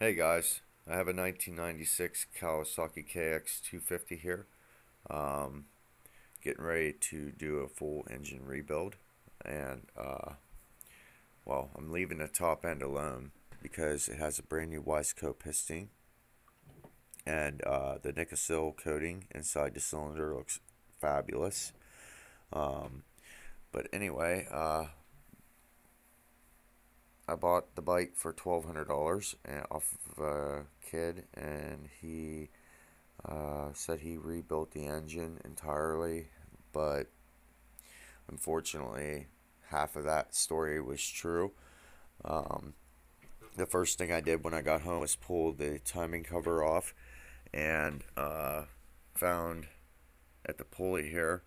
Hey guys, I have a 1996 Kawasaki KX250 here. Um, Getting ready to do a full engine rebuild, and well, I'm leaving the top end alone because it has a brand new Wiseco piston, and the Nicosil coating inside the cylinder looks fabulous. Um, but anyway, I bought the bike for $1,200 off of a kid, and he said he rebuilt the engine entirely, but unfortunately, half of that story was true. Um, the first thing I did when I got home was pull the timing cover off and found at the pulley here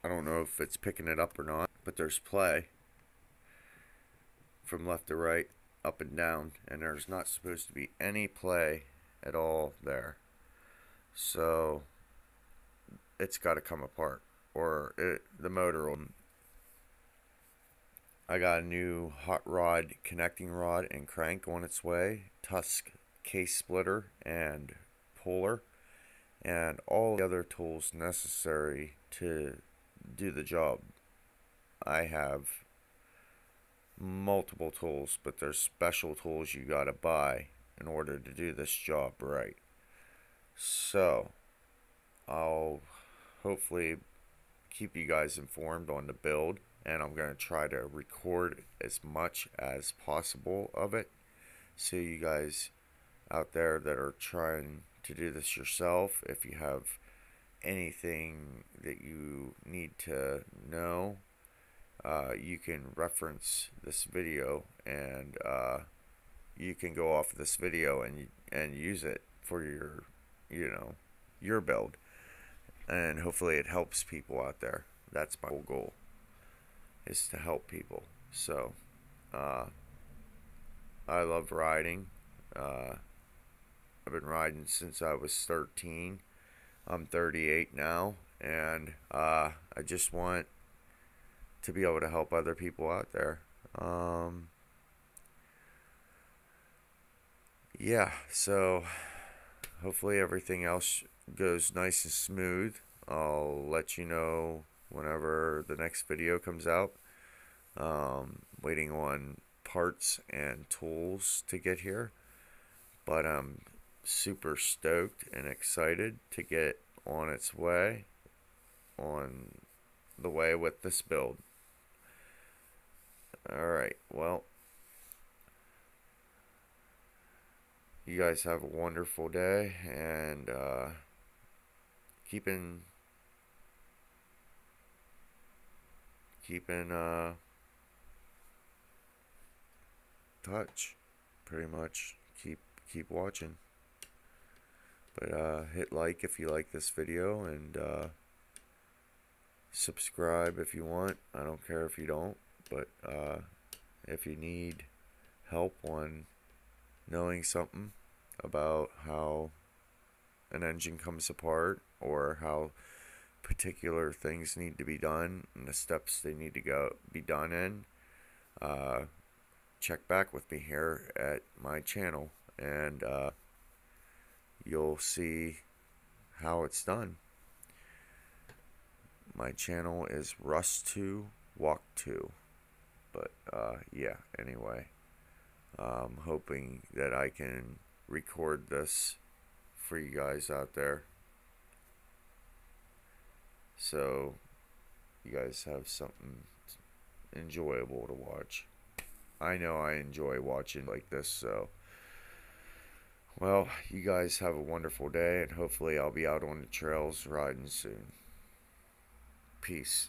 I don't know if it's picking it up or not, but there's play from left to right, up and down, and there's not supposed to be any play at all there. So it's got to come apart, or the motor will. I got a new hot rod connecting rod and crank on its way, tusk case splitter and puller, and all the other tools necessary to do the job. I have multiple tools, but there's special tools you gotta buy in order to do this job right. So I'll hopefully keep you guys informed on the build, and I'm going to try to record as much as possible of it, so you guys out there that are trying to do this yourself, if you have anything that you need to know, you can reference this video, and you can go off of this video and use it for your build, and hopefully it helps people out there. That's my whole goal, is to help people. So uh, I love riding. I've been riding since I was 13. I'm 38 now, and I just want to be able to help other people out there. Yeah, so hopefully everything else goes nice and smooth. I'll let you know whenever the next video comes out. Waiting on parts and tools to get here, but I'm super stoked and excited to get on its way, on the way with this build. Alright, well, you guys have a wonderful day, and keeping touch, pretty much. Keep watching, but hit like if you like this video, and subscribe if you want. I don't care if you don't, but if you need help on knowing something about how an engine comes apart, or how particular things need to be done and the steps they need to be done in, check back with me here at my channel, and you'll see how it's done. My channel is Rust 2 Walk 2. But yeah, anyway, I'm hoping that I can record this for you guys out there, so you guys have something enjoyable to watch. I know I enjoy watching like this, so well, you guys have a wonderful day, and hopefully I'll be out on the trails riding soon. Peace.